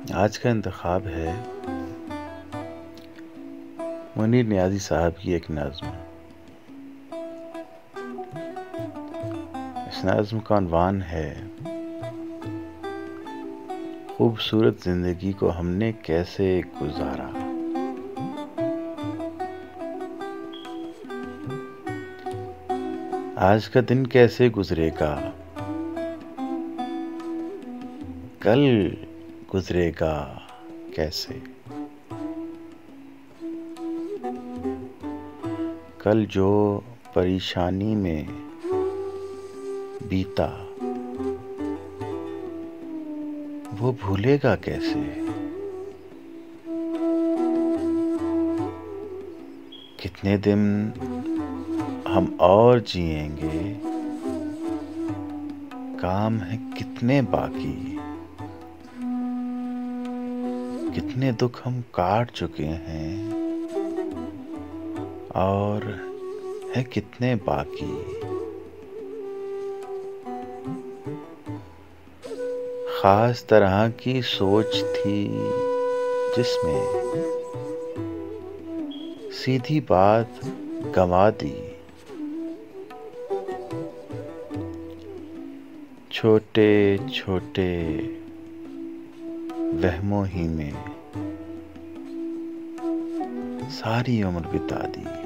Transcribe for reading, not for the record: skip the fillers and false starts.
आज का इंतखाब है मुनीर नियाज़ी साहब की एक नज़्म। इस नज़्म का उन्वान है खूबसूरत ज़िंदगी को हमने कैसे गुजारा। आज का दिन कैसे गुजरेगा, कल गुजरेगा कैसे। कल जो परेशानी में बीता वो भूलेगा कैसे। कितने दिन हम और जिएंगे, काम है कितने बाकी। कितने दुख हम काट चुके हैं और है कितने बाकी। खास तरह की सोच थी जिसमें सीधी बात गंवा दी। छोटे छोटे वहमों ही में सारी उम्र बिता दी।